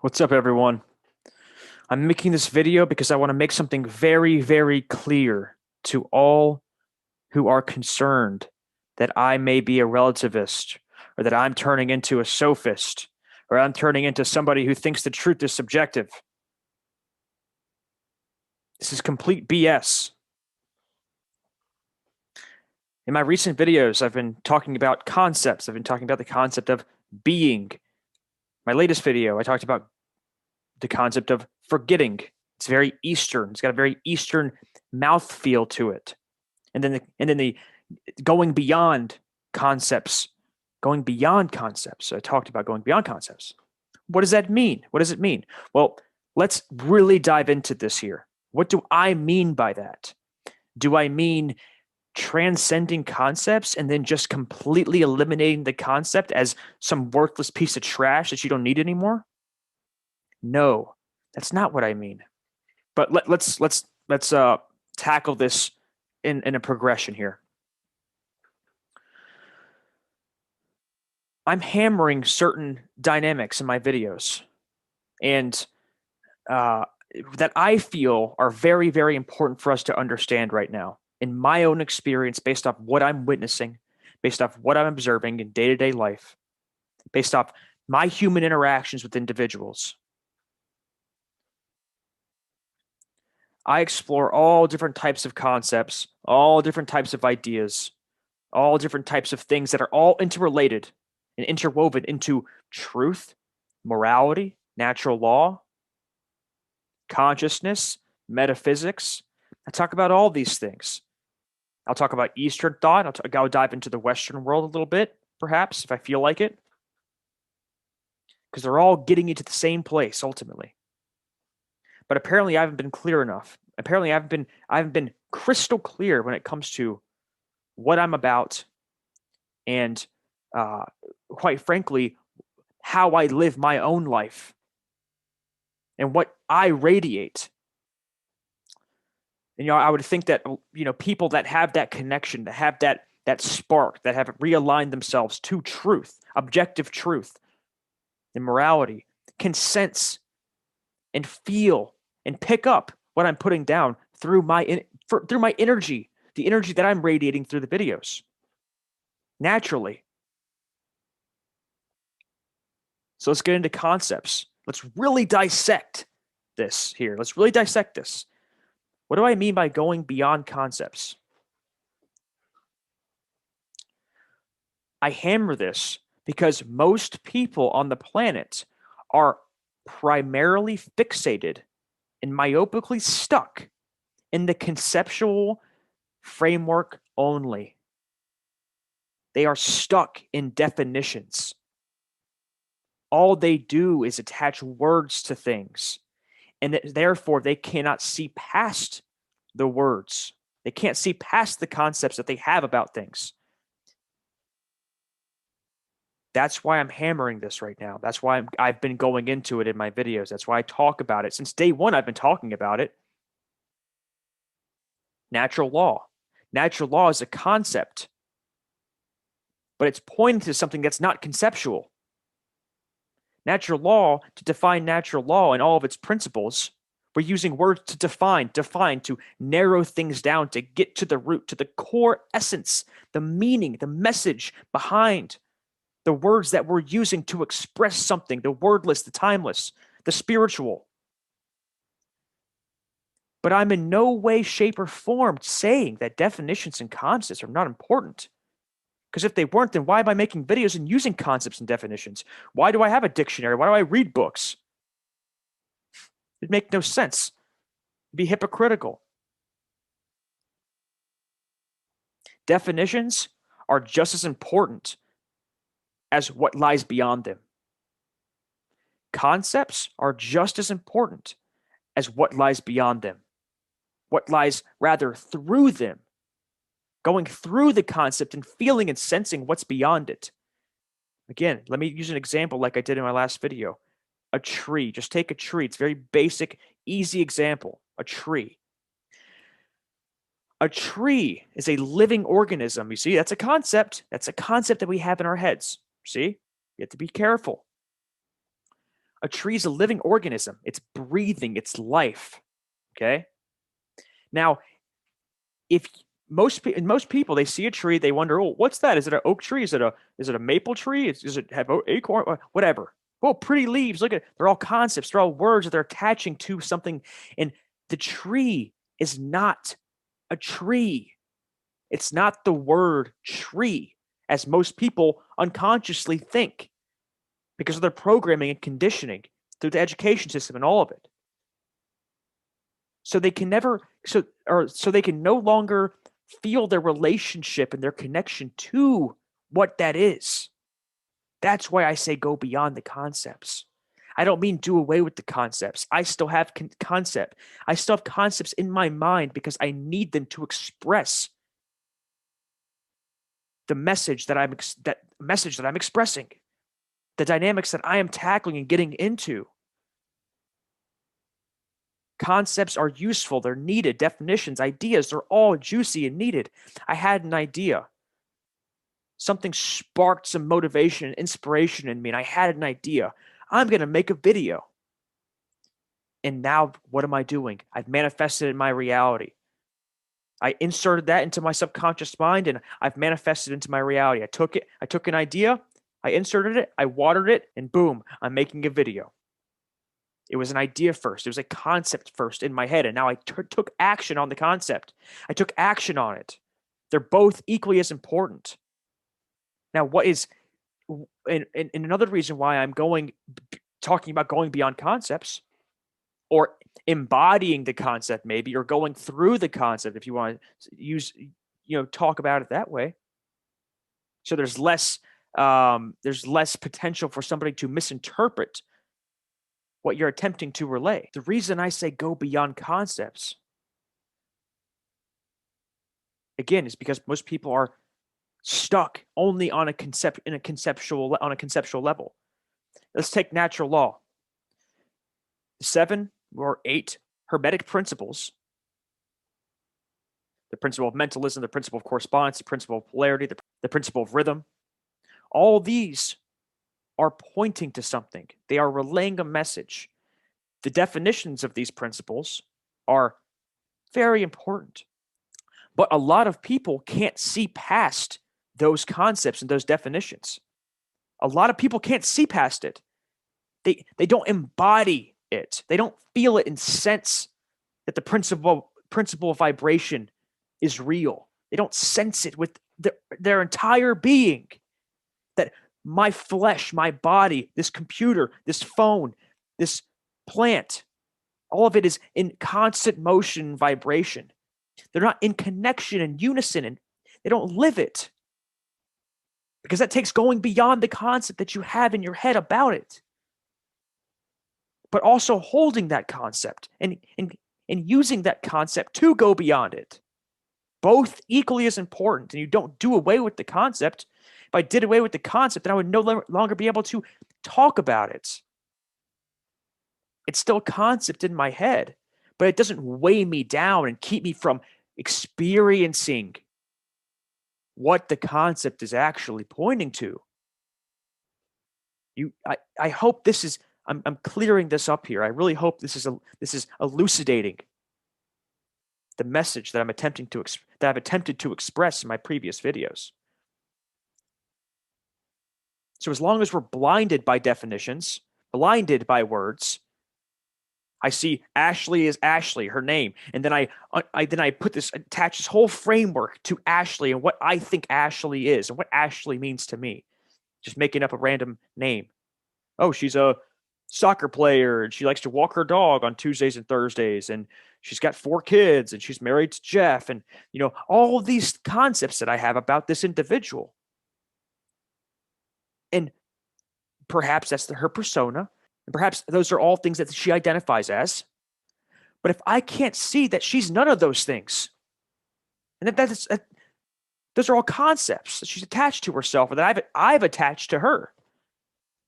What's up, everyone? I'm making this video because I want to make something very, very clear to all who are concerned that I may be a relativist or that I'm turning into a sophist or I'm turning into somebody who thinks the truth is subjective. This is complete BS. In my recent videos, I've been talking about concepts. I've been talking about the concept of being. My latest video, I talked about the concept of forgetting. It's very Eastern. It's got a very Eastern mouthfeel to it. And then the going beyond concepts, going beyond concepts. So I talked about going beyond concepts. What does that mean? What does it mean? Well, let's really dive into this here. What do I mean by that? Do I mean transcending concepts and then just completely eliminating the concept as some worthless piece of trash that you don't need anymore? No, that's not what I mean. But let's tackle this in a progression here. I'm hammering certain dynamics in my videos, and that I feel are very, very important for us to understand right now. In my own experience, based off what I'm witnessing, based off what I'm observing in day-to-day life, based off my human interactions with individuals. I explore all different types of concepts, all different types of ideas, all different types of things that are all interrelated and interwoven into truth, morality, natural law, consciousness, metaphysics. I talk about all these things. I'll talk about Eastern thought. I'll dive into the Western world a little bit, perhaps, if I feel like it. Because they're all getting you to the same place, ultimately. But apparently I haven't been clear enough. Apparently I haven't been crystal clear when it comes to what I'm about and quite frankly, how I live my own life and what I radiate. And, I would think that, people that have that connection, that have that spark, that have realigned themselves to truth, objective truth and morality, can sense and feel and pick up what I'm putting down through my energy, the energy that I'm radiating through the videos. Naturally. So let's get into concepts. Let's really dissect this here. Let's really dissect this. What do I mean by going beyond concepts? I hammer this because most people on the planet are primarily fixated and myopically stuck in the conceptual framework only. They are stuck in definitions. All they do is attach words to things, and therefore they cannot see past the words. They can't see past the concepts that they have about things. That's why I'm hammering this right now. That's why I've been going into it in my videos. That's why I talk about it. Since day one, I've been talking about it. Natural law. Natural law is a concept, but it's pointing to something that's not conceptual. Natural law, to define natural law and all of its principles, we're using words to define, to narrow things down, to get to the root, to the core essence, the meaning, the message behind the words that we're using to express something, the wordless, the timeless, the spiritual. But I'm in no way, shape, or form saying that definitions and concepts are not important. Because if they weren't, then why am I making videos and using concepts and definitions? Why do I have a dictionary? Why do I read books? It'd make no sense. It'd be hypocritical. Definitions are just as important as what lies beyond them. Concepts are just as important as what lies beyond them. What lies rather through them. Going through the concept and feeling and sensing what's beyond it. Again, let me use an example like I did in my last video. A tree. Just take a tree. It's a very basic, easy example. A tree. A tree is a living organism. You see, that's a concept. That's a concept that we have in our heads. See? You have to be careful. A tree is a living organism. It's breathing, it's life. Okay? Now, if most people, they see a tree, they wonder, oh, what's that? Is it an oak tree? Is it a maple tree? Does it have acorn? Whatever. Oh, pretty leaves. Look at, they're all concepts. They're all words that they're attaching to something. And the tree is not a tree. It's not the word tree, as most people unconsciously think because of their programming and conditioning through the education system and all of it. So they can no longer feel their relationship and their connection to what that is. That's why I say go beyond the concepts. I don't mean do away with the concepts. I still have concept. I still have concepts in my mind because I need them to express the message that I'm expressing, the dynamics that I am tackling and getting into. Concepts are useful. They're needed. Definitions, ideas, they're all juicy and needed. I had an idea. Something sparked some motivation and inspiration in me, and I had an idea. I'm going to make a video. And now what am I doing? I've manifested in my reality. I inserted that into my subconscious mind, and I've manifested into my reality. I took an idea, I inserted it, I watered it, and boom, I'm making a video. It was an idea first. It was a concept first in my head, and now I took action on the concept. I took action on it. They're both equally as important. Now, what is, and another reason why I'm talking about going beyond concepts, or embodying the concept maybe, or going through the concept, if you want to talk about it that way. So there's less potential for somebody to misinterpret what you're attempting to relay. The reason I say go beyond concepts, again, is because most people are stuck only on a conceptual level. Let's take natural law. 7 or 8 hermetic principles: the principle of mentalism, the principle of correspondence, the principle of polarity, the principle of rhythm. All these are pointing to something. They are relaying a message. The definitions of these principles are very important. But a lot of people can't see past those concepts and those definitions. A lot of people can't see past it. They don't embody it. They don't feel it and sense that the principle of vibration is real. They don't sense it with their entire being. That my flesh, my body, this computer, this phone, this plant, all of it is in constant motion and vibration. They're not in connection and unison, and they don't live it. Because that takes going beyond the concept that you have in your head about it. But also holding that concept and using that concept to go beyond it. Both equally as important. And you don't do away with the concept. If I did away with the concept, then I would no longer be able to talk about it. It's still a concept in my head, but it doesn't weigh me down and keep me from experiencing what the concept is actually pointing to. I hope this is, I'm clearing this up here. I really hope this is elucidating the message that I've attempted to express in my previous videos. So as long as we're blinded by definitions, blinded by words, I see Ashley is Ashley, her name, and then I attach this whole framework to Ashley and what I think Ashley is and what Ashley means to me. Just making up a random name. Oh, she's a soccer player and she likes to walk her dog on Tuesdays and Thursdays, and she's got 4 kids and she's married to Jeff, and all of these concepts that I have about this individual. And perhaps that's her persona, and perhaps those are all things that she identifies as. But if I can't see that she's none of those things, and those are all concepts that she's attached to herself, or that I've attached to her,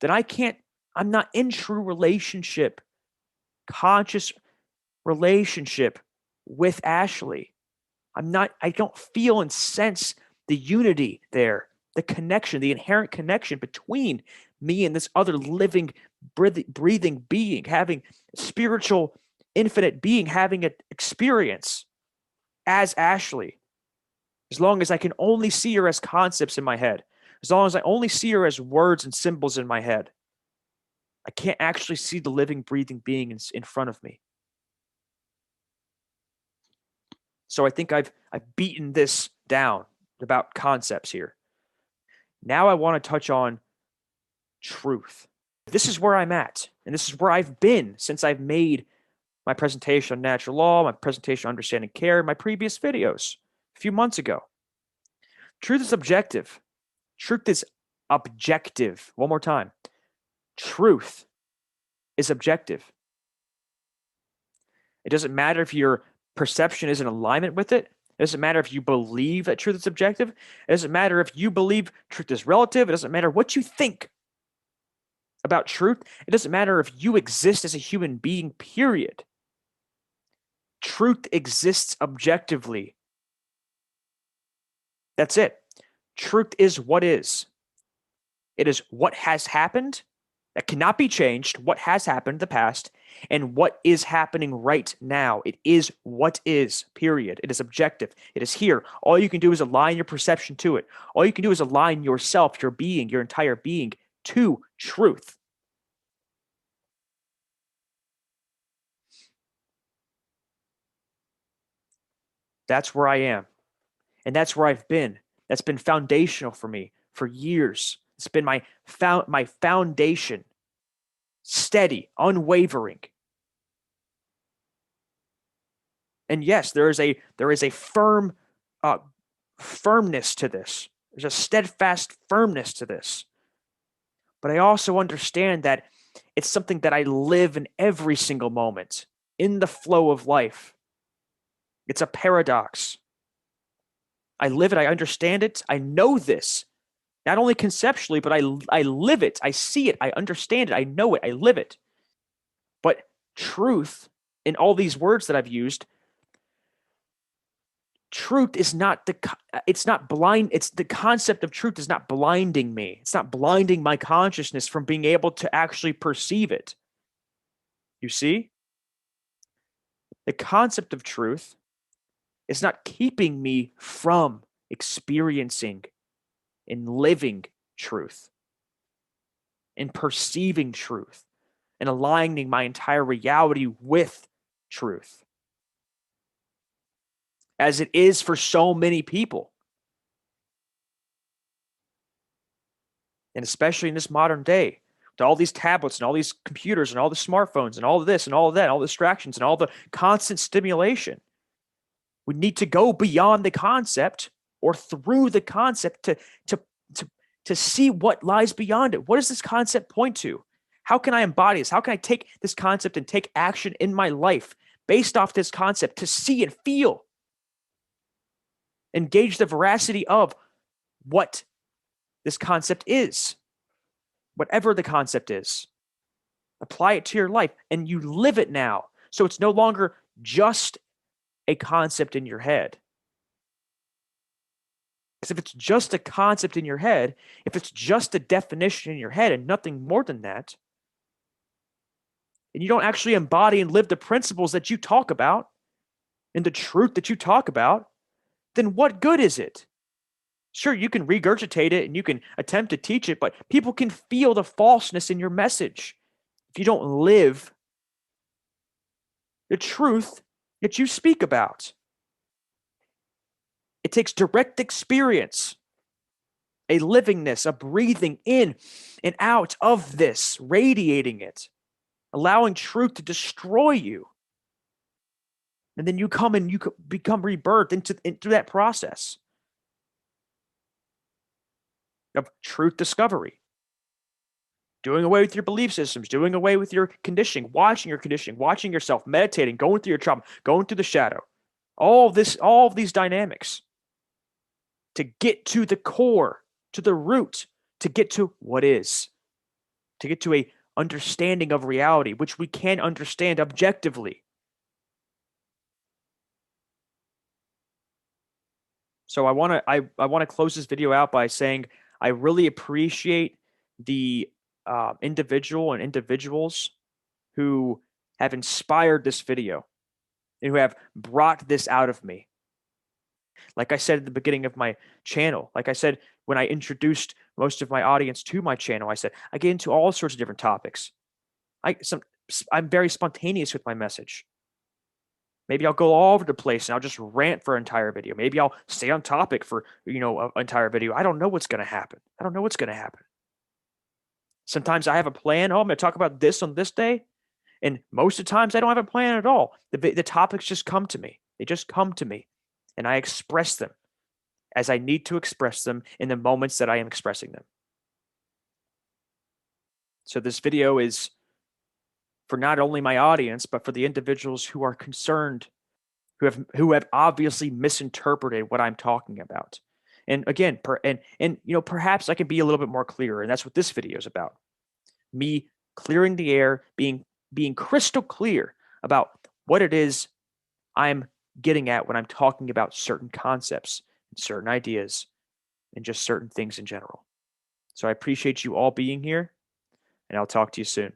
then I'm not in true relationship, conscious relationship with Ashley. I don't feel and sense the unity there, the connection, the inherent connection between me and this other living breathing being, having spiritual, infinite being, having an experience as Ashley. As long as I can only see her as concepts in my head, as long as I only see her as words and symbols in my head, I can't actually see the living, breathing being in front of me. So I think I've beaten this down about concepts here. Now I want to touch on truth. This is where I'm at, and this is where I've been since I've made my presentation on natural law, my presentation on understanding care, my previous videos a few months ago. Truth is objective. Truth is objective. One more time. Truth is objective. It doesn't matter if your perception is in alignment with it. It doesn't matter if you believe that truth is objective. It doesn't matter if you believe truth is relative. It doesn't matter what you think about truth. It doesn't matter if you exist as a human being, period. Truth exists objectively. That's it. Truth is what is. It is what has happened that cannot be changed, what has happened in the past, and what is happening right now. It is what is, period. It is objective. It is here. All you can do is align your perception to it. All you can do is align yourself, your being, your entire being to truth. That's where I am. And that's where I've been. That's been foundational for me for years. It's been my foundation. Steady, unwavering. And yes, there is a firm firmness to this. There's a steadfast firmness to this. But I also understand that it's something that I live in every single moment, in the flow of life. It's a paradox. I live it, I understand it, I know this. Not only conceptually, but I live it, I see it, I understand it, I know it, I live it. But truth, in all these words that I've used, truth is not it's not blind. It's the concept of truth is not blinding me. It's not blinding my consciousness from being able to actually perceive it. You see? The concept of truth is not keeping me from experiencing and living truth and perceiving truth and aligning my entire reality with truth, as it is for so many people. And especially in this modern day, with all these tablets and all these computers and all the smartphones and all of this and all of that, all the distractions and all the constant stimulation, we need to go beyond the concept or through the concept to see what lies beyond it. What does this concept point to? How can I embody this? How can I take this concept and take action in my life based off this concept to see and feel? Engage the veracity of what this concept is, whatever the concept is. Apply it to your life and you live it now. So it's no longer just a concept in your head. Because if it's just a concept in your head, if it's just a definition in your head and nothing more than that, and you don't actually embody and live the principles that you talk about and the truth that you talk about, then what good is it? Sure, you can regurgitate it and you can attempt to teach it, but people can feel the falseness in your message if you don't live the truth that you speak about. It takes direct experience, a livingness, a breathing in and out of this, radiating it, allowing truth to destroy you. And then you come and you become rebirthed into that process of truth discovery. Doing away with your belief systems, doing away with your conditioning, watching yourself, meditating, going through your trauma, going through the shadow. All of these dynamics to get to the core, to the root, to get to what is, to get to a understanding of reality, which we can understand objectively. So I want to close this video out by saying I really appreciate the individual and individuals who have inspired this video and who have brought this out of me. Like I said at the beginning of my channel, like I said when I introduced most of my audience to my channel, I said I get into all sorts of different topics. I'm very spontaneous with my message. Maybe I'll go all over the place and I'll just rant for an entire video. Maybe I'll stay on topic for, an entire video. I don't know what's going to happen. I don't know what's going to happen. Sometimes I have a plan. Oh, I'm going to talk about this on this day. And most of the times I don't have a plan at all. The topics just come to me. They just come to me. And I express them as I need to express them in the moments that I am expressing them. So this video is for not only my audience, but for the individuals who are concerned, who have obviously misinterpreted what I'm talking about. And again, perhaps I can be a little bit more clear, and that's what this video is about. Me clearing the air, being crystal clear about what it is I'm getting at when I'm talking about certain concepts and certain ideas and just certain things in general. So I appreciate you all being here, and I'll talk to you soon.